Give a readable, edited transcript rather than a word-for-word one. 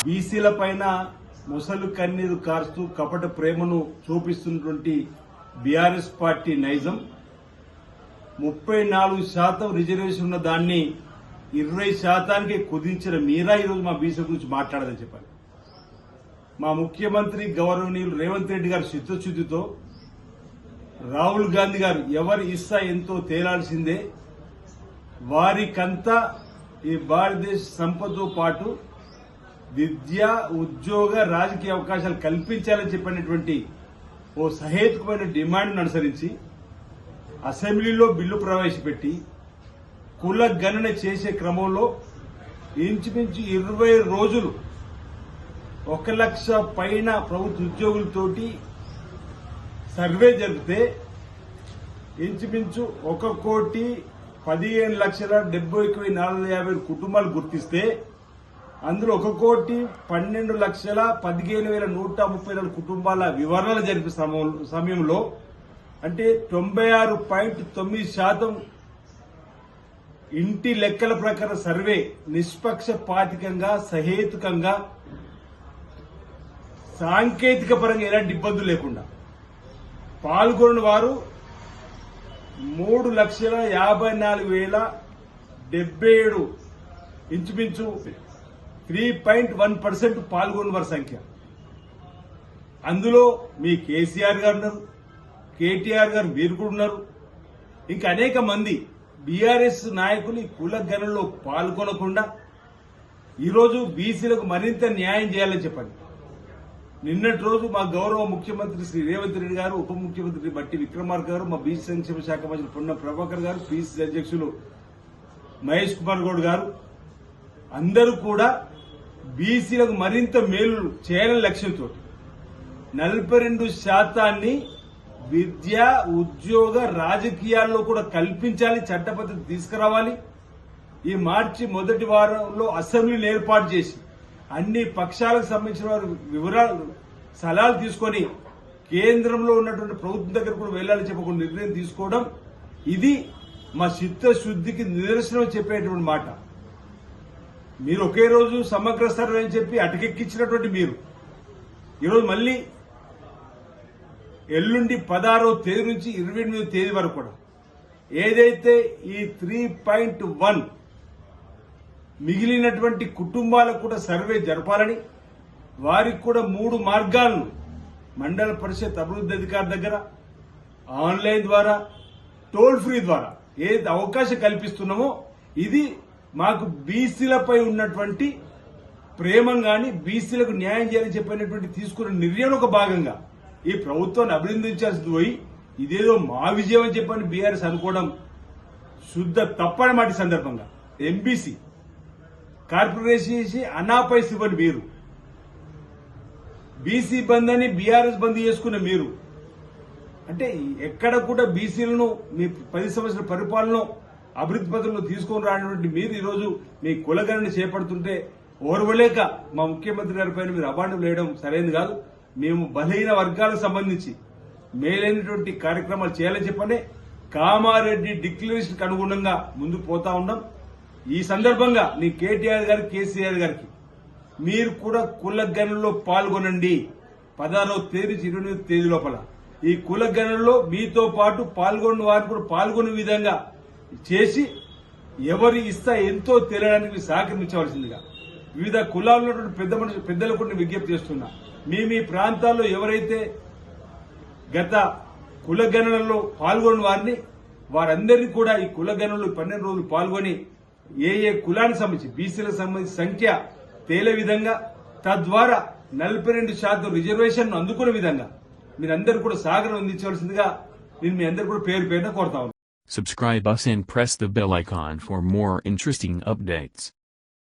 బీసీల పైన ముసలు కన్నీరు కారుస్తూ కపట ప్రేమను చూపిస్తున్నటువంటి బీఆర్ఎస్ పార్టీ నైజం 34% రిజర్వేషన్ ఉన్న దాన్ని 20%కి కుదించిన మీరా ఈరోజు మా బీసీ గురించి మాట్లాడదని చెప్పాలి. మా ముఖ్యమంత్రి గౌరవనీయులు రేవంత్ రెడ్డి గారి చిత్తశుద్దితో రాహుల్ గాంధీ గారు ఎవరి ఇస్సా ఎంతో తేలాల్సిందే, వారికంతా ఈ భారతదేశ సంపదతో పాటు విద్య, ఉద్యోగ, రాజకీయ అవకాశాలు కల్పించాలని చెప్పినటువంటి ఓ సహేతుకమైన డిమాండ్ను అనుసరించి అసెంబ్లీలో బిల్లు ప్రవేశపెట్టి కుల గణన చేసే క్రమంలో ఇంచుమించు 20 రోజులు 1 లక్ష పైన ప్రభుత్వ ఉద్యోగులతోటి సర్వే జరిపితే ఇంచుమించు 1,15,71,450 కుటుంబాలు గుర్తిస్తే అందులో 1,12,15,134 కుటుంబాల వివరణలు జరిపే సమయంలో అంటే 96.9% ఇంటి లెక్కల ప్రకారం సర్వే నిష్పక్షపాతికంగా, సహేతుకంగా, సాంకేతిక పరంగా ఎలాంటి ఇబ్బందులు లేకుండా పాల్గొన్న వారు 3,54,077 ఇంచుమించు 3.1% పాల్గొన్న వారి సంఖ్య. అందులో మీ కేసీఆర్ గారు ఉన్నారు, కేటీఆర్ గారు మీరు కూడా ఉన్నారు, ఇంకా అనేక మంది బీఆర్ఎస్ నాయకులు ఈ కుల గణనలో పాల్గొనకుండా ఈరోజు బీసీలకు మరింత న్యాయం చేయాలని చెప్పండి. నిన్నటి రోజు మా గౌరవ ముఖ్యమంత్రి శ్రీ రేవంత్ రెడ్డి గారు, ఉప ముఖ్యమంత్రి బట్టి విక్రమార్క గారు, మా బీసీ సంక్షేమ శాఖ మంత్రి పొన్నం ప్రభాకర్ గారు, పీసీసీ అధ్యక్షులు మహేష్ కుమార్ గౌడ్ గారు అందరూ కూడా బీసీలకు మరింత మేలు చేయాలని లక్ష్యంతో 42% విద్య, ఉద్యోగ, రాజకీయాల్లో కూడా కల్పించాలి, చట్టపద్ధతి తీసుకురావాలి. ఈ మార్చి మొదటి వారంలో అసెంబ్లీని ఏర్పాటు చేసి అన్ని పక్షాలకు సంబంధించిన వారు వివరాలు, సలహాలు తీసుకొని కేంద్రంలో ఉన్నటువంటి ప్రభుత్వం దగ్గర కూడా వెళ్లాలని చెప్పి నిర్ణయం తీసుకోవడం, ఇది మా చిత్తశుద్దికి నిదర్శనం చెప్పేటువంటి మాట. మీరు ఒకే రోజు సమగ్ర సర్వే అని చెప్పి అటకెక్కించినటువంటి మీరు ఈరోజు మళ్లీ ఎల్లుండి 16వ తేదీ నుంచి 28వ తేదీ వరకు కూడా ఏదైతే ఈ 3.1 మిగిలినటువంటి కుటుంబాలకు కూడా సర్వే జరపాలని, వారికి కూడా 3 మార్గాలను మండల పరిషత్ అభివృద్ధి అధికారి దగ్గర, ఆన్లైన్ ద్వారా, టోల్ ఫ్రీ ద్వారా ఏది అవకాశం కల్పిస్తున్నామో ఇది మాకు బీసీలపై ఉన్నటువంటి ప్రేమం గాని, బీసీలకు న్యాయం చేయాలని చెప్పినటువంటి తీసుకున్న నిర్ణయం ఒక భాగంగా ఈ ప్రభుత్వాన్ని అభినందించాల్సింది పోయి ఇదేదో మా విజయం అని చెప్పని బీఆర్ఎస్ అనుకోవడం శుద్ధ తప్పని మాట. సందర్భంగా ఎంబీసీ కార్పొరేషన్ చేసి అనాపైస్ ఇవ్వని మీరు, బీసీ బంద్ అని బీఆర్ఎస్ బంద్ చేసుకున్న మీరు, అంటే ఎక్కడ కూడా బీసీలను మీ 10 సంవత్సరాల పరిపాలన అభివృద్ధి పథంలో తీసుకొని రానటువంటి మీరు ఈరోజు మీ కులగణన చేపడుతుంటే ఓర్వలేక మా ముఖ్యమంత్రి గారి పైన మీరు అబాండం వేయడం సరైనది కాదు. మేము బలహీన వర్గాలకు సంబంధించి మేలైనటువంటి కార్యక్రమాలు చేయాలని చెప్పనే కామారెడ్డి డిక్లరేషన్ అనుగుణంగా ముందుకు పోతా ఉన్నాం. ఈ సందర్భంగా నీ కేటీఆర్ గారికి, కేసీఆర్ గారికి మీరు కూడా కుల గణనలో పాల్గొనండి. 16వ తేదీ నుంచి 28వ తేదీ లోపల ఈ కుల గణనలో మీతో పాటు పాల్గొన్న వారిని కూడా పాల్గొనే విధంగా చేసి ఎవరి ఇస్తా ఎంతో తెలియడానికి సహకరించవలసిందిగా వివిధ కులాల్లో ఉన్నటువంటి పెద్దలకు కూడా విజ్ఞప్తి చేస్తున్నా. మీ ప్రాంతాల్లో ఎవరైతే గత కుల గణనలో పాల్గొన్న వారందరినీ కూడా ఈ కుల గణనలో 12 రోజులు పాల్గొని ఏ కులానికి సంబంధించి బీసీలకు సంబంధించి సంఖ్య తేలే విధంగా, తద్వారా 42% రిజర్వేషన్ అందుకునే విధంగా మీరందరూ కూడా సహకారం అందించవలసిందిగా నేను మీ అందరూ కూడా పేరు పేరున కోరుతా ఉన్నాను. Subscribe us and press the bell icon for more interesting updates.